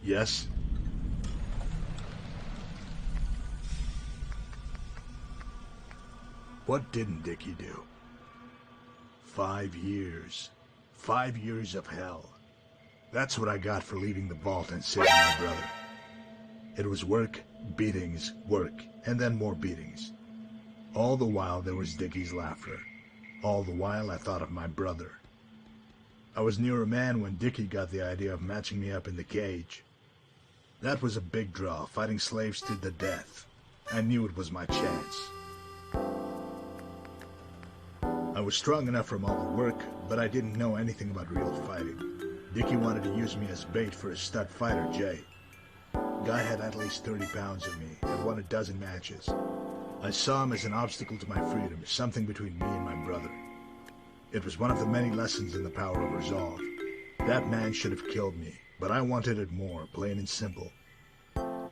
Yes? What didn't Dickie do? 5 years. 5 years of hell. That's what I got for leaving the vault and saving my brother. It was work, beatings, work, and then more beatings. All the while there was Dickie's laughter. All the while I thought of my brother. I was near a man when Dickie got the idea of matching me up in the cage. That was a big draw, fighting slaves to the death. I knew it was my chance. I was strong enough from all the work, but I didn't know anything about real fighting. Dickie wanted to use me as bait for his stud fighter, Jay. Guy had at least 30 pounds of me and won a dozen matches. I saw him as an obstacle to my freedom, something between me and my brother. It was one of the many lessons in the power of resolve. That man should have killed me, but I wanted it more, plain and simple.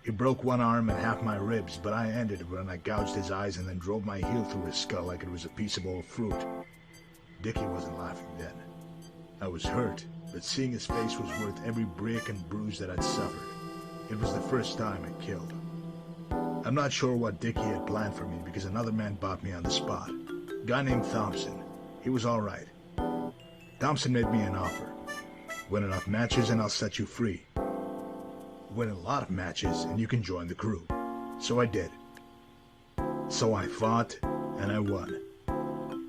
He broke one arm and half my ribs, but I ended it when I gouged his eyes and then drove my heel through his skull like it was a piece of old fruit. Dickie wasn't laughing then. I was hurt, but seeing his face was worth every break and bruise that I'd suffered. It was the first time I killed. I'm not sure what Dickie had planned for me because another man bought me on the spot. A guy named Thompson. He was all right. Thompson made me an offer. Win enough matches and I'll set you free. Win a lot of matches and you can join the crew. So I did. So I fought and I won.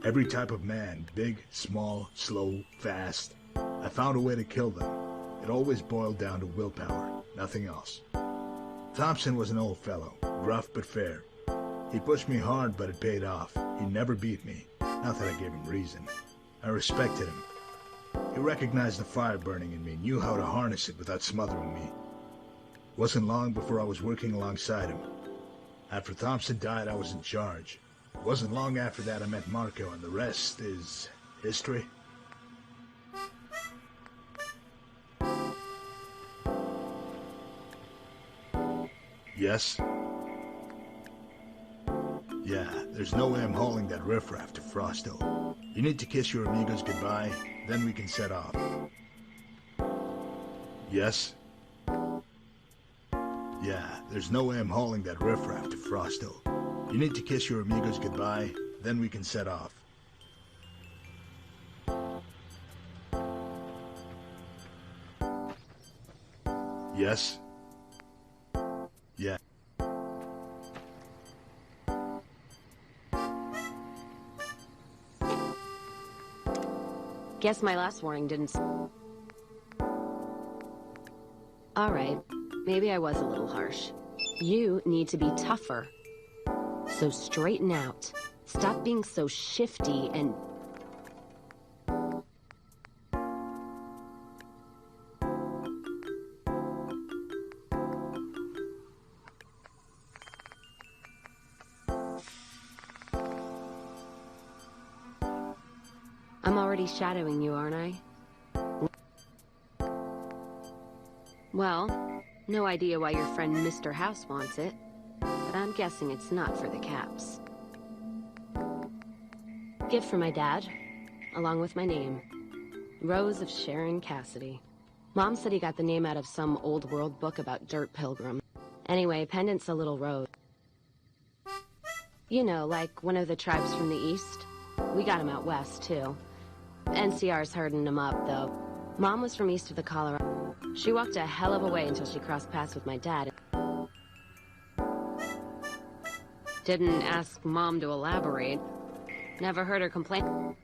Every type of man, big, small, slow, fast. I found a way to kill them. It always boiled down to willpower, nothing else. Thompson was an old fellow, rough but fair. He pushed me hard, but it paid off. He never beat me, not that I gave him reason. I respected him. He recognized the fire burning in me, knew how to harness it without smothering me. Wasn't long before I was working alongside him. After Thompson died, I was in charge. Wasn't long after that I met Marco, and the rest is history. Yes? Yeah, there's no way I'm hauling that riffraff to Frosthill. You need to kiss your amigos goodbye, then we can set off. Yes? Yeah, there's no way I'm hauling that riffraff to Frosthill. You need to kiss your amigos goodbye, then we can set off. Yes? Yeah. Guess my last warning didn't... Alright, maybe I was a little harsh. You need to be tougher. So straighten out. Stop being so shifty and... I'm already shadowing you, aren't I? Well, no idea why your friend Mr. House wants it, but I'm guessing it's not for the caps. Gift for my dad, along with my name. Rose of Sharon Cassidy. Mom said he got the name out of some old world book about dirt pilgrim. Anyway, pendant's a little rose. You know, like one of the tribes from the east. We got him out west, too. NCR's herding him up, though. Mom was from east of the Colorado. She walked a hell of a way until she crossed paths with my dad. Didn't ask Mom to elaborate. Never heard her complain.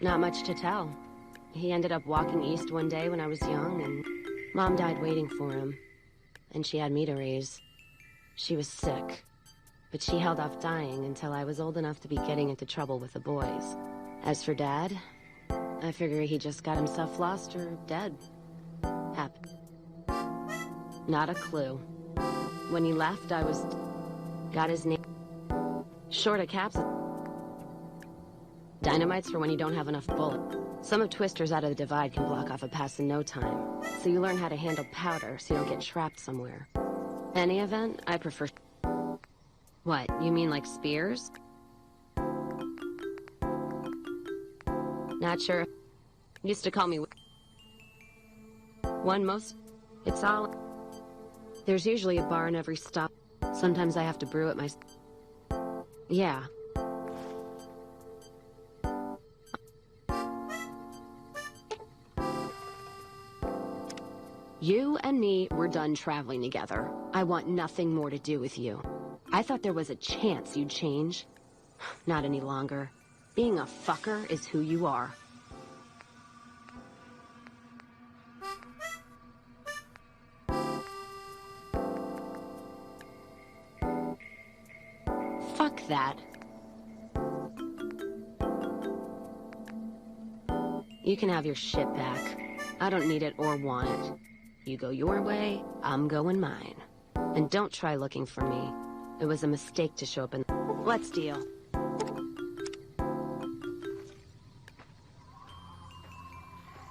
Not much to tell. He ended up walking east one day when I was young, and Mom died waiting for him. And she had me to raise. She was sick, but she held off dying until I was old enough to be getting into trouble with the boys. As for Dad, I figure he just got himself lost or dead. Happened. Not a clue. When he left, I was... got his name... short of caps. Dynamite's for when you don't have enough bullets. Some of Twister's out of the divide can block off a pass in no time. So you learn how to handle powder so you don't get trapped somewhere. Any event, I prefer... What, you mean like spears? Not sure. Used to call me... One most... It's all... There's usually a bar in every stop. Sometimes I have to brew it myself. Yeah. You and me, we're done traveling together. I want nothing more to do with you. I thought there was a chance you'd change. Not any longer. Being a fucker is who you are. Fuck that. You can have your shit back. I don't need it or want it. You go your way, I'm going mine. And don't try looking for me. It was a mistake to show up in... Let's deal.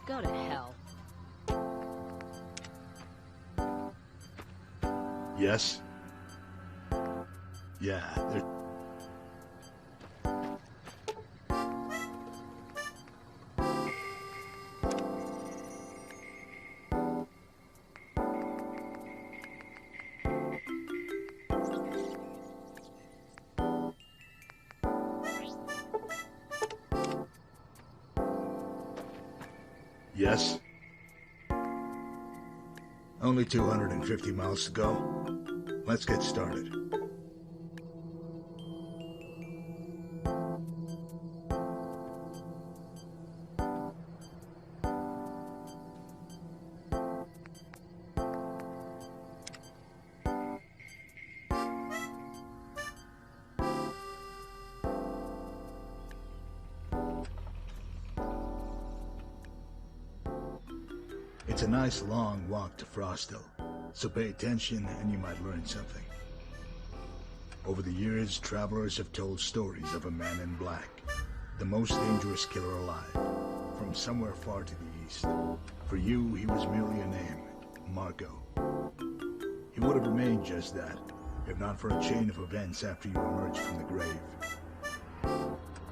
Go to hell. Yes? Yeah, there... Yes? Only 250 miles to go. Let's get started. It's a nice long walk to Frosthill, so pay attention and you might learn something. Over the years, travelers have told stories of a man in black, the most dangerous killer alive, from somewhere far to the east. For you, he was merely a name, Marco. He would have remained just that, if not for a chain of events after you emerged from the grave.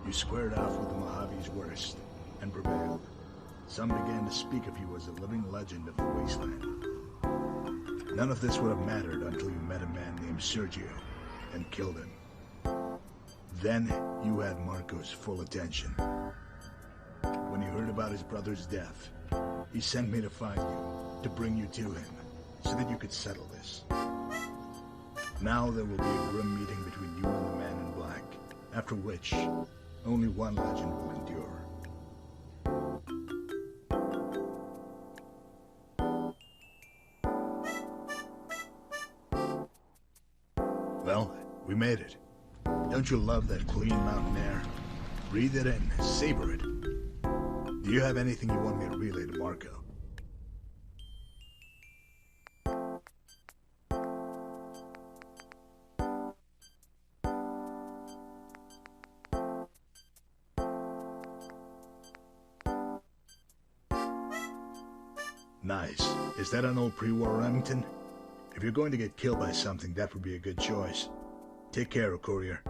You squared off with the Mojave's worst, and prevailed. Some began to speak of you as a living legend of the wasteland. None of this would have mattered until you met a man named Sergio and killed him. Then you had Marco's full attention. When he heard about his brother's death, he sent me to find you, to bring you to him, so that you could settle this. Now there will be a grim meeting between you and the man in black, after which only one legend will endure. Well, we made it. Don't you love that clean mountain air? Breathe it in, savor it. Do you have anything you want me to relay to Marco? Nice. Is that an old pre-war Remington? If you're going to get killed by something, that would be a good choice. Take care, Courier.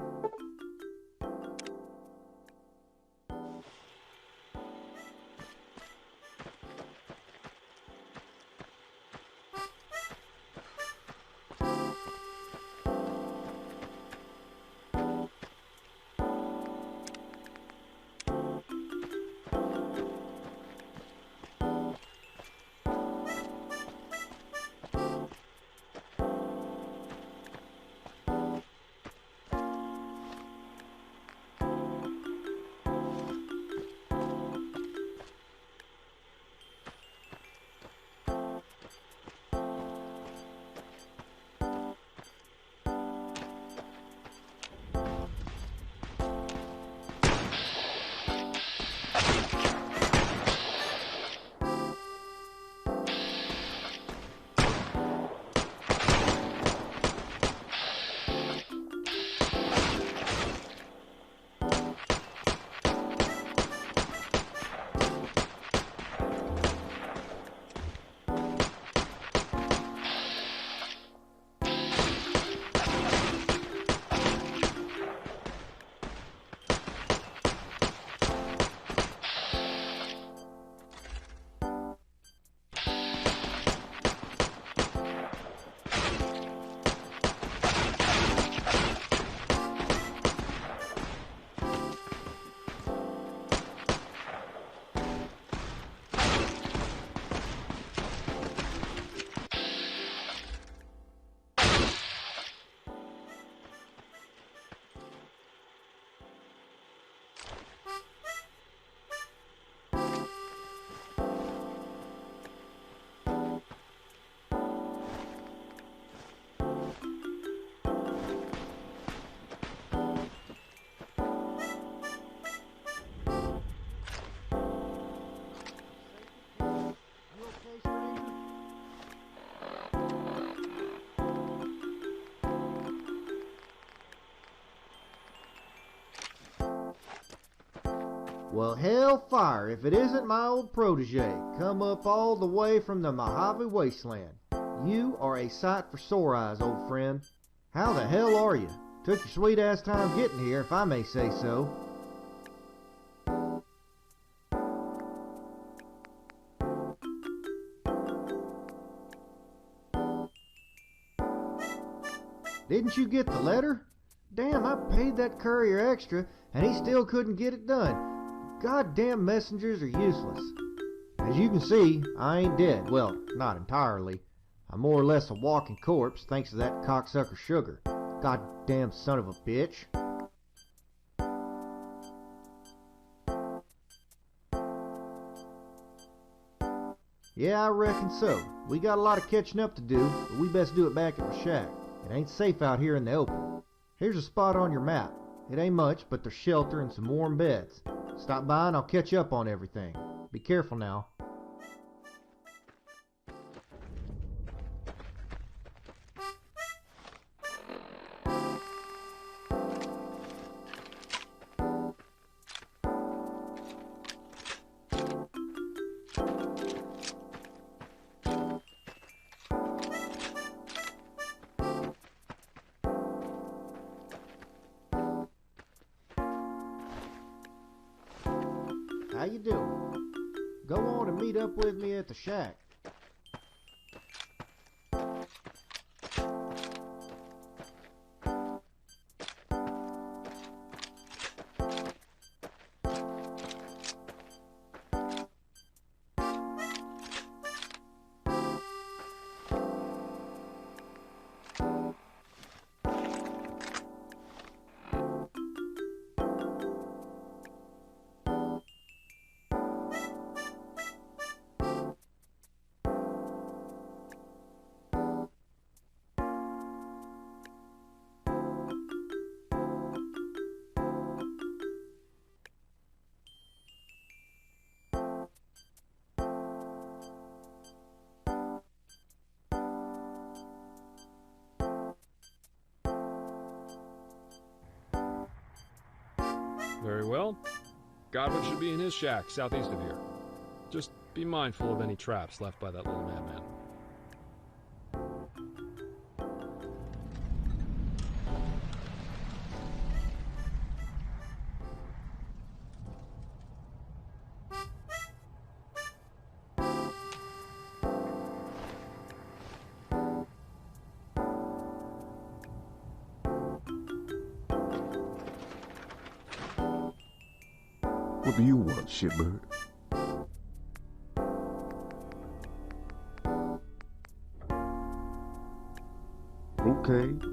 Well, hellfire if it isn't my old protege, come up all the way from the Mojave wasteland. You are a sight for sore eyes, old friend. How the hell are you? Took your sweet ass time getting here, if I may say so. Didn't you get the letter? Damn, I paid that courier extra, and he still couldn't get it done. Goddamn messengers are useless. As you can see, I ain't dead. Well, not entirely. I'm more or less a walking corpse thanks to that cocksucker Sugar. Goddamn son of a bitch. Yeah, I reckon so. We got a lot of catching up to do, but we best do it back at my shack. It ain't safe out here in the open. Here's a spot on your map. It ain't much, but there's shelter and some warm beds. Stop by and I'll catch up on everything. Be careful now. How you doing? Go on and meet up with me at the shack. Very well. Godwin should be in his shack, southeast of here. Just be mindful of any traps left by that little madman. What do you want, shitbird?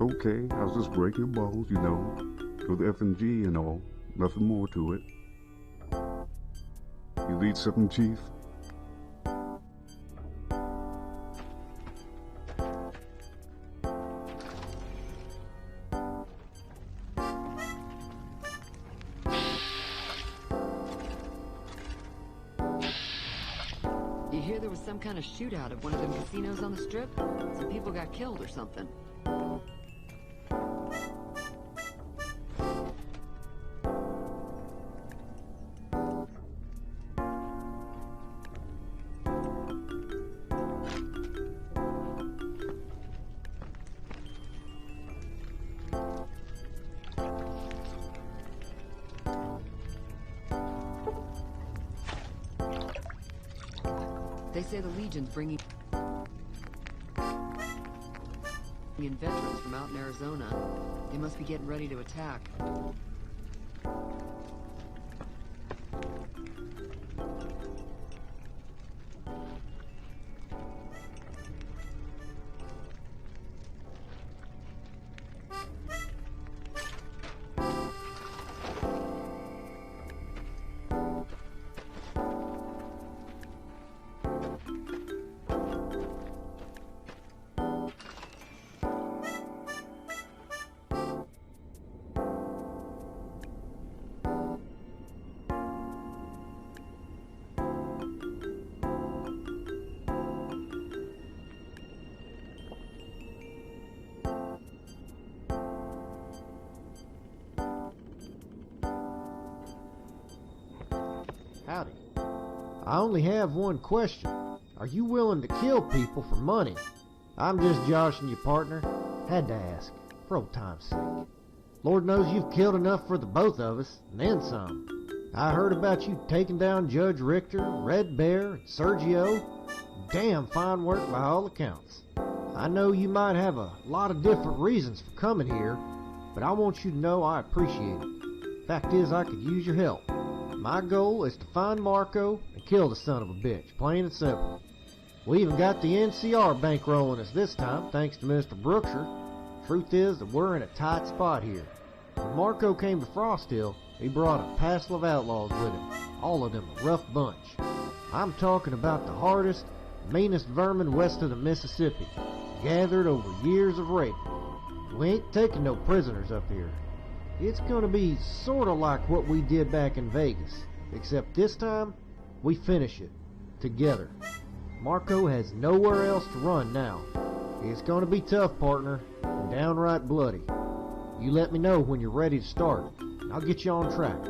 Okay, I was just breaking balls, you know, for the F&G and all, nothing more to it. You need something, Chief? You hear there was some kind of shootout at one of them casinos on the strip? Some people got killed or something. They say the Legion's bringing in veterans from out in Arizona. They must be getting ready to attack. Howdy. I only have one question. Are you willing to kill people for money? I'm just joshing you, partner. Had to ask, for old time's sake. Lord knows you've killed enough for the both of us, and then some. I heard about you taking down Judge Richter, Red Bear, and Sergio. Damn fine work by all accounts. I know you might have a lot of different reasons for coming here, but I want you to know I appreciate it. Fact is, I could use your help. My goal is to find Marco and kill the son of a bitch, plain and simple. We even got the NCR bankrolling us this time, thanks to Mr. Brookshire. Truth is that we're in a tight spot here. When Marco came to Frosthill, he brought a passel of outlaws with him, all of them a rough bunch. I'm talking about the hardest, meanest vermin west of the Mississippi, gathered over years of rape. We ain't taking no prisoners up here. It's gonna be sorta like what we did back in Vegas, except this time, we finish it, together. Marco has nowhere else to run now. It's gonna be tough, partner, and downright bloody. You let me know when you're ready to start, and I'll get you on track.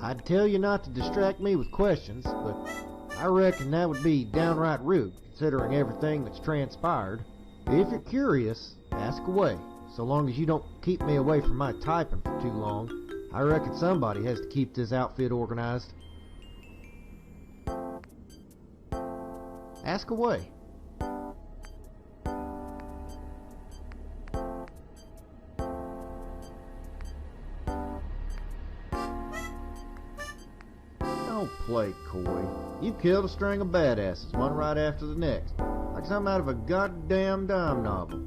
I'd tell you not to distract me with questions, but I reckon that would be downright rude, considering everything that's transpired. If you're curious, ask away. So long as you don't keep me away from my typing for too long, I reckon somebody has to keep this outfit organized. Ask away. Don't play coy. You killed a string of badasses, one right after the next, like something out of a goddamn dime novel.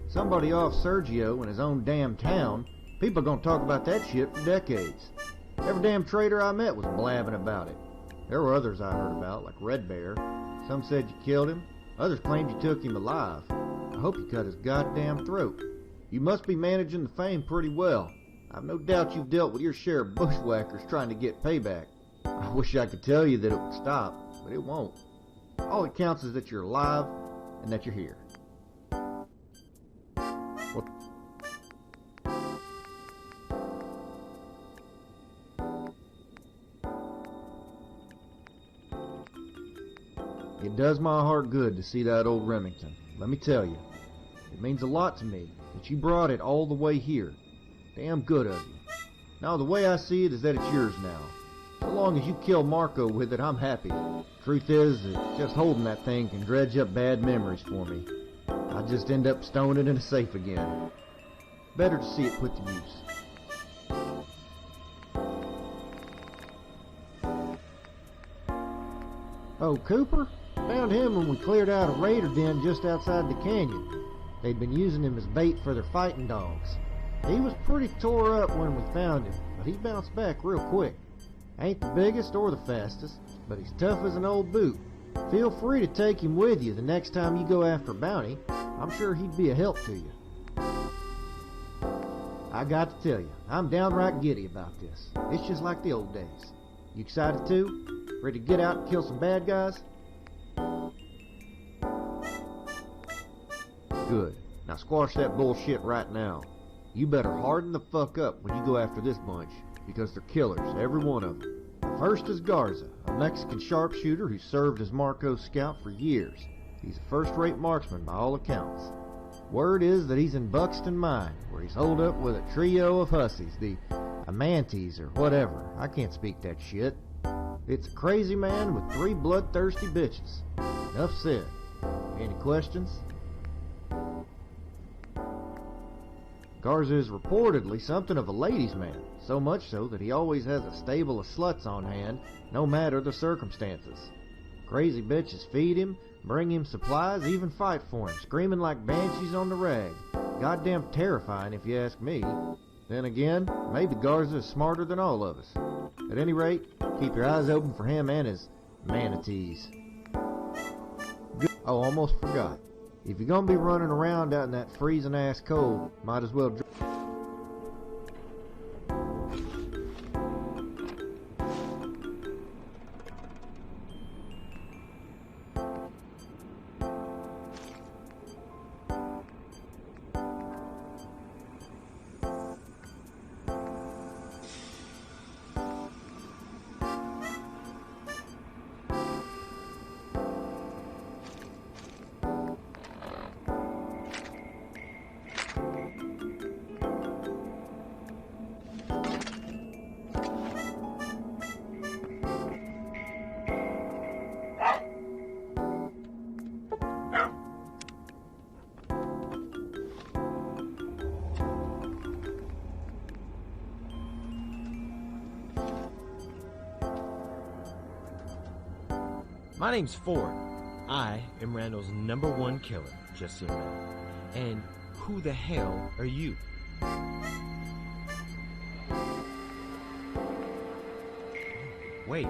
Somebody off Sergio in his own damn town, people are gonna talk about that shit for decades. Every damn trader I met was blabbing about it. There were others I heard about, like Red Bear. Some said you killed him, others claimed you took him alive. I hope you cut his goddamn throat. You must be managing the fame pretty well. I've no doubt you've dealt with your share of bushwhackers trying to get payback. I wish I could tell you that it would stop, but it won't. All that counts is that you're alive and that you're here. It does my heart good to see that old Remington. Let me tell you, it means a lot to me that you brought it all the way here. Damn good of you. Now the way I see it is that it's yours now. So long as you kill Marco with it, I'm happy. Truth is that just holding that thing can dredge up bad memories for me. I just end up stowing it in a safe again. Better to see it put to use. Oh, Cooper? Found him when we cleared out a raider den just outside the canyon. They'd been using him as bait for their fighting dogs. He was pretty tore up when we found him, but he bounced back real quick. Ain't the biggest or the fastest, but he's tough as an old boot. Feel free to take him with you the next time you go after a bounty. I'm sure he'd be a help to you. I got to tell you, I'm downright giddy about this. It's just like the old days. You excited too? Ready to get out and kill some bad guys? Good. Now squash that bullshit right now. You better harden the fuck up when you go after this bunch, because they're killers, every one of them. The first is Garza, a Mexican sharpshooter who served as Marco's scout for years. He's a first-rate marksman by all accounts. Word is that he's in Buxton Mine, where he's holed up with a trio of hussies, the Amantes or whatever. I can't speak that shit. It's a crazy man with 3 bloodthirsty bitches. Enough said. Any questions? Garza is reportedly something of a ladies' man, so much so that he always has a stable of sluts on hand, no matter the circumstances. Crazy bitches feed him, bring him supplies, even fight for him, screaming like banshees on the rag. Goddamn terrifying if you ask me. Then again, maybe Garza is smarter than all of us. At any rate, keep your eyes open for him and his manatees. Oh, almost forgot. If you're gonna be running around out in that freezing ass cold, might as well My name's Ford. I am Randall's #1 killer, just so you know. And who the hell are you? Wait,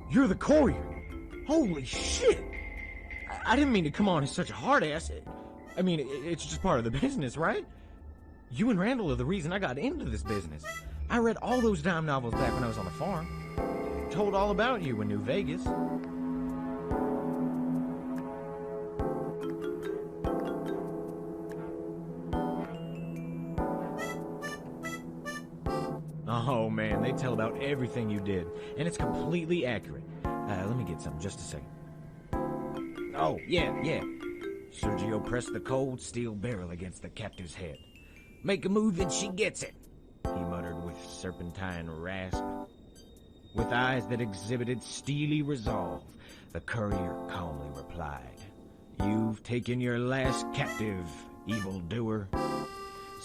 you're the Courier. Holy shit! I didn't mean to come on as such a hard ass. I mean, it's just part of the business, right? You and Randall are the reason I got into this business. I read all those dime novels back when I was on the farm. Told all about you in New Vegas. Oh man, they tell about everything you did, and it's completely accurate. Let me get something, just a second. Oh, yeah. Sergio pressed the cold steel barrel against the captive's head. Make a move and she gets it, he muttered with serpentine rasp. With eyes that exhibited steely resolve, the courier calmly replied, "You've taken your last captive, evildoer."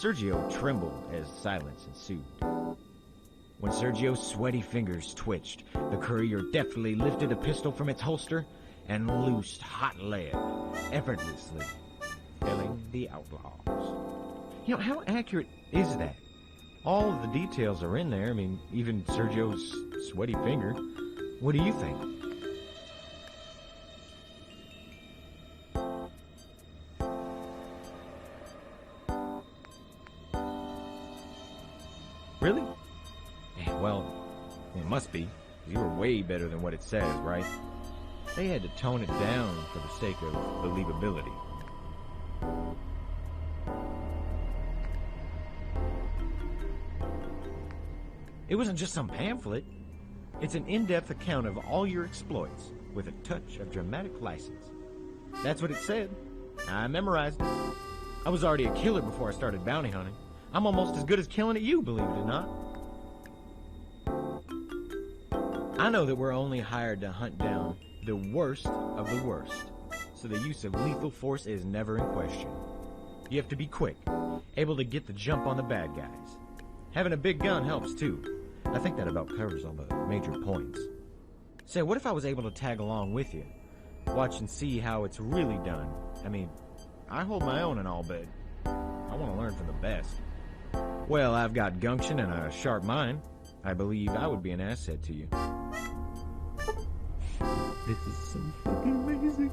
Sergio trembled as silence ensued. When Sergio's sweaty fingers twitched, the courier deftly lifted a pistol from its holster and loosed hot lead, effortlessly felling the outlaws. You know, how accurate is that? All of the details are in there. I mean, even Sergio's sweaty finger. What do you think? Really? Well, it must be. You were way better than what it says, right? They had to tone it down for the sake of believability. It wasn't just some pamphlet. It's an in-depth account of all your exploits, with a touch of dramatic license. That's what it said. I memorized it. I was already a killer before I started bounty hunting. I'm almost as good as killing at you, believe it or not. I know that we're only hired to hunt down the worst of the worst, so the use of lethal force is never in question. You have to be quick, able to get the jump on the bad guys. Having a big gun helps too. I think that about covers all the major points. Say, what if I was able to tag along with you? Watch and see how it's really done. I mean, I hold my own and all, but I want to learn from the best. Well, I've got gumption and a sharp mind. I believe I would be an asset to you. This is so fucking amazing.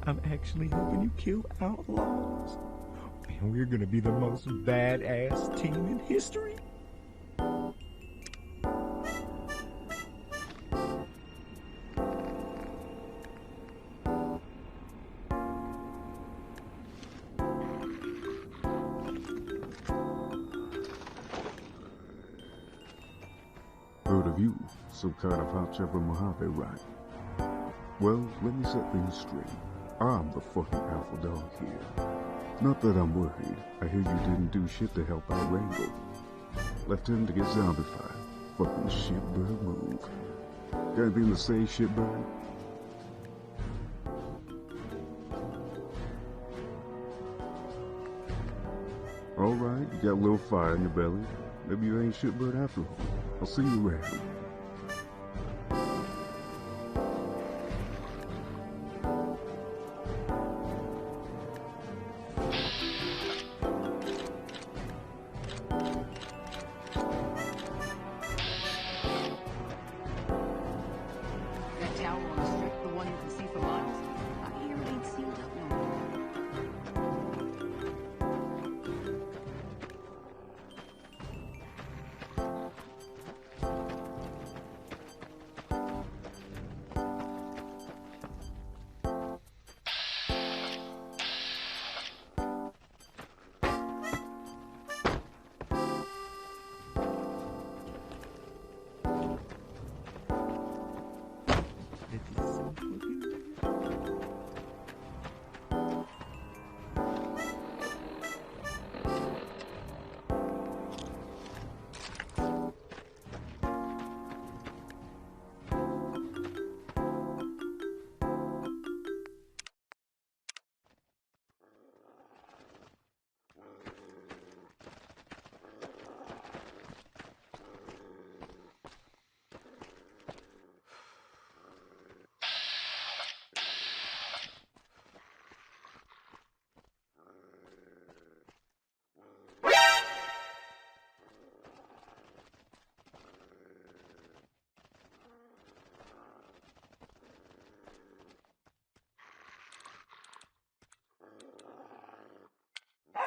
I'm actually helping you kill outlaws. And we're gonna be the most badass team in history. Heard of you, some kind of hot chopper Mojave, right? Well, let me set things straight. I'm the fucking alpha dog here. Not that I'm worried. I hear you didn't do shit to help out Randall. Left him to get zombified. Fucking shitbird move. Got anything to say, shitbird? Alright, you got a little fire in your belly. Maybe you ain't shitbird after all. I'll see you around. That tower on the strip, the one you can see for miles? I hear it ain't sealed up no more.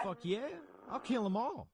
Fuck yeah, I'll kill them all.